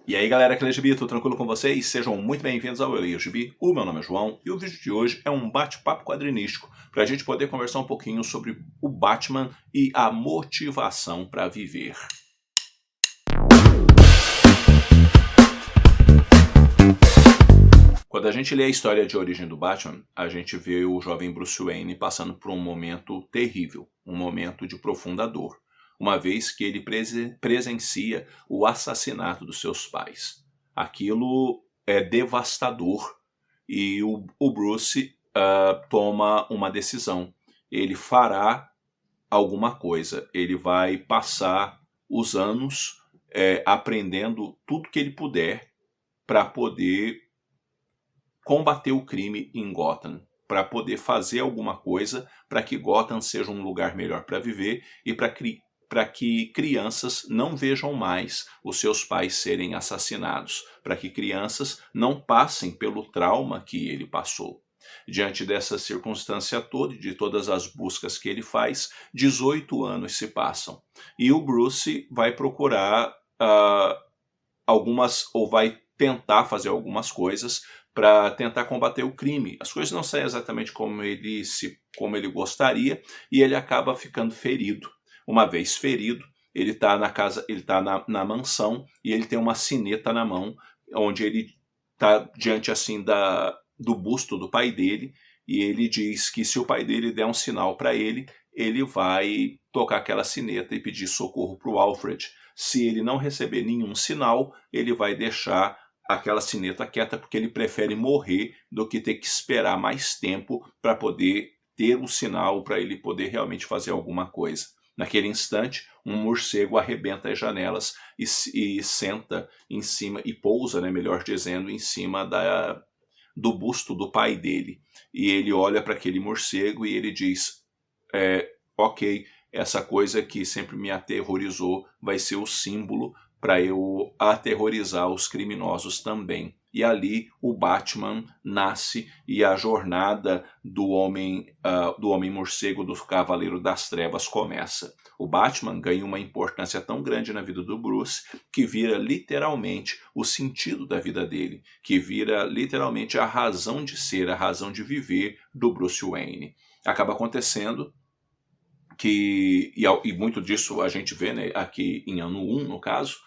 E aí galera, aqui é o Gibi, tudo tranquilo com vocês? Sejam muito bem-vindos ao Eu Leio Gibi. O meu nome é João e o vídeo de hoje é um bate-papo quadrinístico para a gente poder conversar um pouquinho sobre o Batman e a motivação para viver. Quando a gente lê a história de origem do Batman, a gente vê o jovem Bruce Wayne passando por um momento terrível, um momento de profunda dor, uma vez que ele presencia o assassinato dos seus pais. Aquilo é devastador e o Bruce toma uma decisão. Ele fará alguma coisa, ele vai passar os anos aprendendo tudo que ele puder para poder combater o crime em Gotham, para poder fazer alguma coisa para que Gotham seja um lugar melhor para viver e para que crianças não vejam mais os seus pais serem assassinados, para que crianças não passem pelo trauma que ele passou. Diante dessa circunstância toda e de todas as buscas que ele faz, 18 anos se passam. E o Bruce vai procurar vai tentar fazer algumas coisas para tentar combater o crime. As coisas não saem exatamente como ele gostaria e ele acaba ficando ferido. Uma vez ferido, ele está na casa, ele está na mansão e ele tem uma sineta na mão, onde ele está diante assim do busto do pai dele, e ele diz que se o pai dele der um sinal para ele, ele vai tocar aquela sineta e pedir socorro para o Alfred. Se ele não receber nenhum sinal, ele vai deixar aquela sineta quieta, porque ele prefere morrer do que ter que esperar mais tempo para poder ter um sinal, para ele poder realmente fazer alguma coisa. Naquele instante, um morcego arrebenta as janelas e senta em cima, e pousa, né, melhor dizendo, em cima do busto do pai dele. E ele olha para aquele morcego e ele diz, ok, essa coisa que sempre me aterrorizou vai ser o símbolo para eu aterrorizar os criminosos também. E ali o Batman nasce e a jornada do homem morcego, do Cavaleiro das Trevas, começa. O Batman ganha uma importância tão grande na vida do Bruce que vira literalmente o sentido da vida dele, que vira literalmente a razão de ser, a razão de viver do Bruce Wayne. Acaba acontecendo que, e muito disso a gente vê, né, aqui em ano 1, no caso,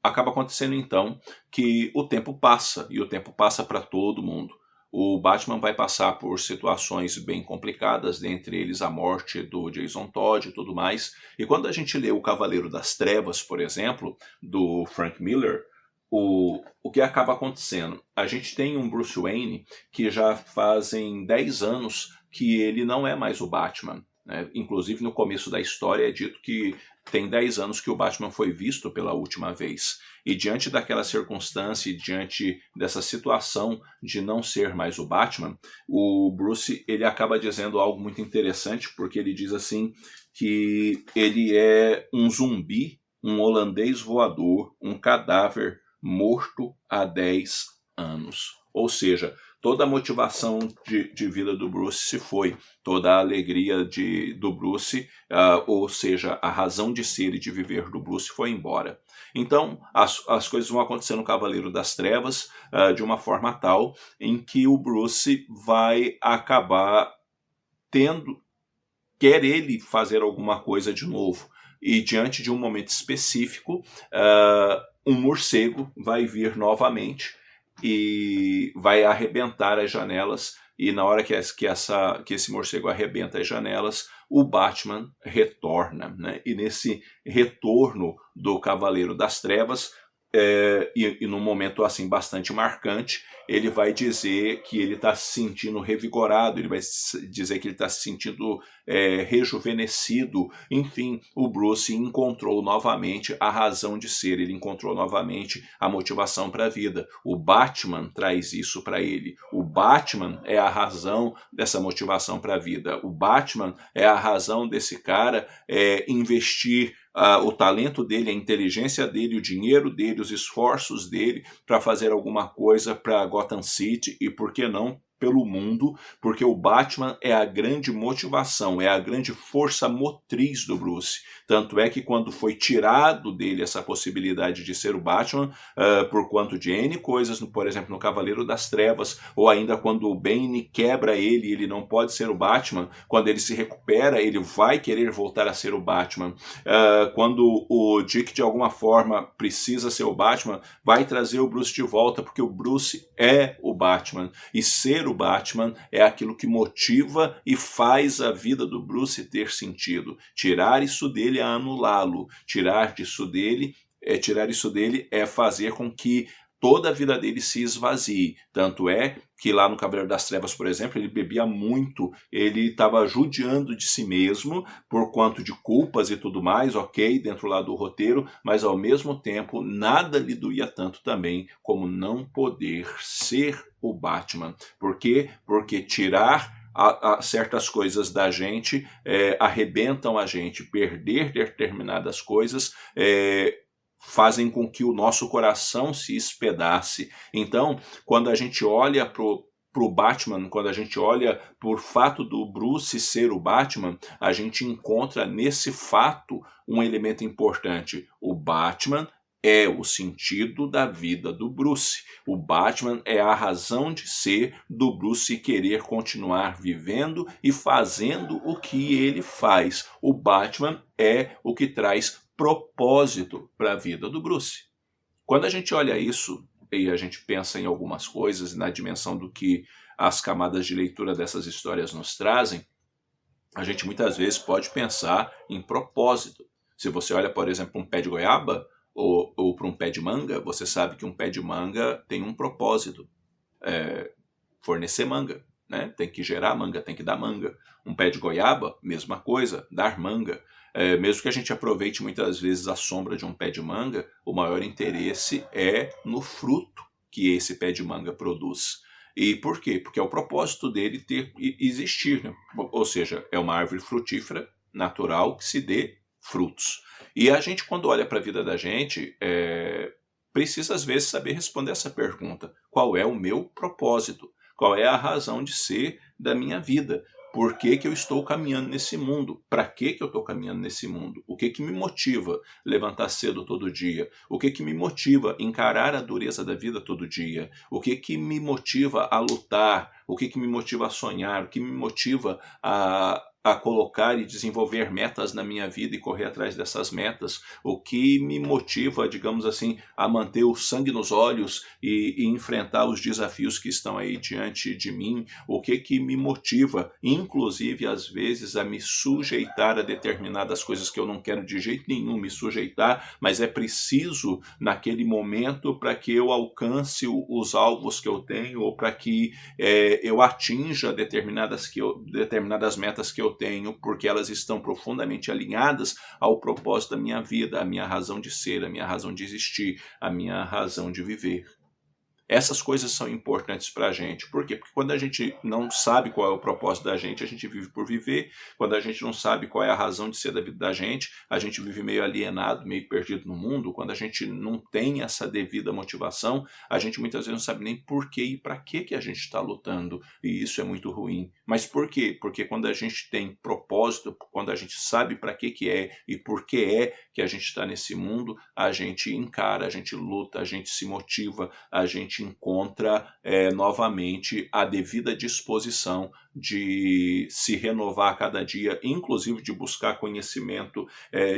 acaba acontecendo então que o tempo passa, e o tempo passa para todo mundo. O Batman vai passar por situações bem complicadas, dentre eles a morte do Jason Todd e tudo mais. E quando a gente lê O Cavaleiro das Trevas, por exemplo, do Frank Miller, o que acaba acontecendo? A gente tem um Bruce Wayne que já fazem 10 anos que ele não é mais o Batman, né? Inclusive no começo da história é dito que tem 10 anos que o Batman foi visto pela última vez. E diante daquela circunstância e diante dessa situação de não ser mais o Batman, o Bruce ele acaba dizendo algo muito interessante, porque ele diz assim que ele é um zumbi, um holandês voador, um cadáver morto há 10 anos. Ou seja, toda a motivação de vida do Bruce se foi, toda a alegria do Bruce, ou seja, a razão de ser e de viver do Bruce foi embora. Então, as coisas vão acontecer no Cavaleiro das Trevas de uma forma tal em que o Bruce vai acabar quer ele fazer alguma coisa de novo. E diante de um momento específico, um morcego vai vir novamente e vai arrebentar as janelas, e na hora que esse morcego arrebenta as janelas, o Batman retorna, né? E nesse retorno do Cavaleiro das Trevas, e num momento assim bastante marcante, ele vai dizer que ele está se sentindo revigorado, ele vai dizer que ele está se sentindo rejuvenescido. Enfim, o Bruce encontrou novamente a razão de ser, ele encontrou novamente a motivação para a vida. O Batman traz isso para ele. O Batman é a razão dessa motivação para a vida. O Batman é a razão desse cara investir o talento dele, a inteligência dele, o dinheiro dele, os esforços dele para fazer alguma coisa para Gotham City e, por que não, pelo mundo, porque o Batman é a grande motivação, é a grande força motriz do Bruce. Tanto é que quando foi tirado dele essa possibilidade de ser o Batman, por quanto de N coisas, por exemplo, no Cavaleiro das Trevas, ou ainda quando o Bane quebra ele não pode ser o Batman, quando ele se recupera, ele vai querer voltar a ser o Batman. Quando o Dick, de alguma forma, precisa ser o Batman, vai trazer o Bruce de volta, porque o Bruce é o Batman. E ser o Batman é aquilo que motiva e faz a vida do Bruce ter sentido. Tirar isso dele é anulá-lo. Tirar isso dele é fazer com que toda a vida dele se esvazie. Tanto é que lá no Cavaleiro das Trevas, por exemplo, ele bebia muito, ele estava judiando de si mesmo por quanto de culpas e tudo mais, ok, dentro lá do roteiro, mas ao mesmo tempo nada lhe doía tanto também como não poder ser o Batman. Por quê? Porque tirar certas coisas da gente arrebentam a gente. Perder determinadas coisas fazem com que o nosso coração se espedace. Então, quando a gente olha pro Batman, quando a gente olha por fato do Bruce ser o Batman, a gente encontra nesse fato um elemento importante. O Batman é o sentido da vida do Bruce. O Batman é a razão de ser do Bruce querer continuar vivendo e fazendo o que ele faz. O Batman é o que traz propósito para a vida do Bruce. Quando a gente olha isso e a gente pensa em algumas coisas, na dimensão do que as camadas de leitura dessas histórias nos trazem, a gente muitas vezes pode pensar em propósito. Se você olha, por exemplo, um pé de goiaba ou para um pé de manga, você sabe que um pé de manga tem um propósito, fornecer manga, né? Tem que gerar manga, tem que dar manga. Um pé de goiaba, mesma coisa, dar manga. Mesmo que a gente aproveite muitas vezes a sombra de um pé de manga, o maior interesse é no fruto que esse pé de manga produz. E por quê? Porque é o propósito dele existir, né? Ou seja, é uma árvore frutífera natural que se dê frutos. E a gente, quando olha para a vida da gente, precisa às vezes saber responder essa pergunta: qual é o meu propósito? Qual é a razão de ser da minha vida? Por que eu estou caminhando nesse mundo? Para que eu estou caminhando nesse mundo? O que me motiva levantar cedo todo dia? O que me motiva encarar a dureza da vida todo dia? O que me motiva a lutar? O que me motiva a sonhar? O que me motiva a colocar e desenvolver metas na minha vida e correr atrás dessas metas? O que me motiva, digamos assim, a manter o sangue nos olhos e enfrentar os desafios que estão aí diante de mim? O que me motiva, inclusive às vezes, a me sujeitar a determinadas coisas que eu não quero de jeito nenhum me sujeitar, mas é preciso naquele momento para que eu alcance os alvos que eu tenho ou para que eu atinja determinadas metas que eu tenho, porque elas estão profundamente alinhadas ao propósito da minha vida, a minha razão de ser, a minha razão de existir, a minha razão de viver. Essas coisas são importantes para a gente. Por quê? Porque quando a gente não sabe qual é o propósito da gente, a gente vive por viver. Quando a gente não sabe qual é a razão de ser da vida da gente, a gente vive meio alienado, meio perdido no mundo. Quando a gente não tem essa devida motivação, a gente muitas vezes não sabe nem por quê e para que a gente está lutando. E isso é muito ruim. Mas por quê? Porque quando a gente tem propósito, quando a gente sabe para que é e por que é que a gente está nesse mundo, a gente encara, a gente luta, a gente se motiva, a gente encontra novamente a devida disposição de se renovar a cada dia, inclusive de buscar conhecimento,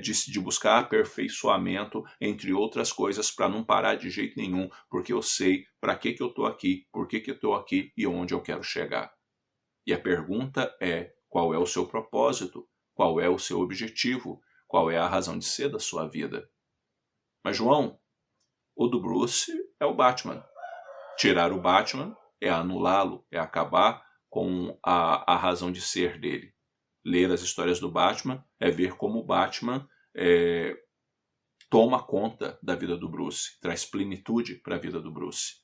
de buscar aperfeiçoamento, entre outras coisas, para não parar de jeito nenhum, porque eu sei para que eu estou aqui, por que eu estou aqui e onde eu quero chegar. E a pergunta é: qual é o seu propósito? Qual é o seu objetivo? Qual é a razão de ser da sua vida? Mas, João, o do Bruce é o Batman. Tirar o Batman é anulá-lo, é acabar com a razão de ser dele. Ler as histórias do Batman é ver como o Batman toma conta da vida do Bruce, traz plenitude para a vida do Bruce.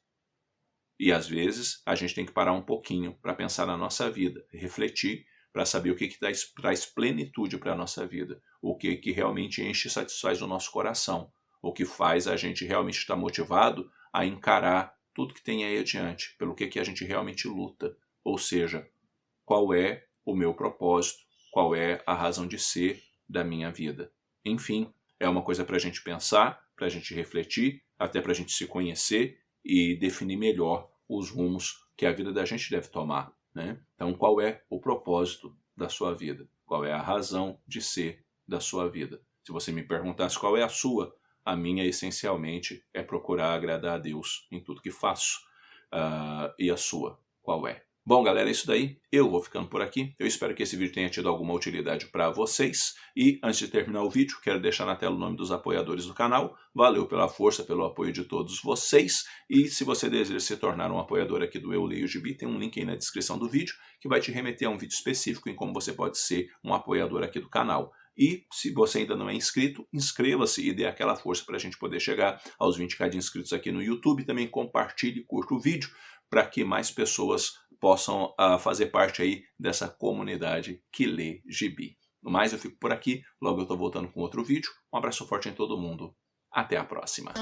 E às vezes a gente tem que parar um pouquinho para pensar na nossa vida, refletir para saber o que traz plenitude para a nossa vida, o que realmente enche e satisfaz o nosso coração, o que faz a gente realmente estar motivado a encarar tudo que tem aí adiante, pelo que a gente realmente luta. Ou seja, qual é o meu propósito, qual é a razão de ser da minha vida. Enfim, é uma coisa para a gente pensar, para a gente refletir, até para a gente se conhecer e definir melhor os rumos que a vida da gente deve tomar, né? Então, qual é o propósito da sua vida? Qual é a razão de ser da sua vida? Se você me perguntasse qual é a sua, a minha, essencialmente, é procurar agradar a Deus em tudo que faço. E a sua, qual é? Bom, galera, é isso daí. Eu vou ficando por aqui. Eu espero que esse vídeo tenha tido alguma utilidade para vocês. E, antes de terminar o vídeo, quero deixar na tela o nome dos apoiadores do canal. Valeu pela força, pelo apoio de todos vocês. E se você deseja se tornar um apoiador aqui do Eu Leio Gibi, tem um link aí na descrição do vídeo que vai te remeter a um vídeo específico em como você pode ser um apoiador aqui do canal. E se você ainda não é inscrito, inscreva-se e dê aquela força para a gente poder chegar aos 20k de inscritos aqui no YouTube. Também compartilhe e curta o vídeo para que mais pessoas possam fazer parte aí dessa comunidade que lê gibi. No mais, eu fico por aqui. Logo eu estou voltando com outro vídeo. Um abraço forte em todo mundo. Até a próxima.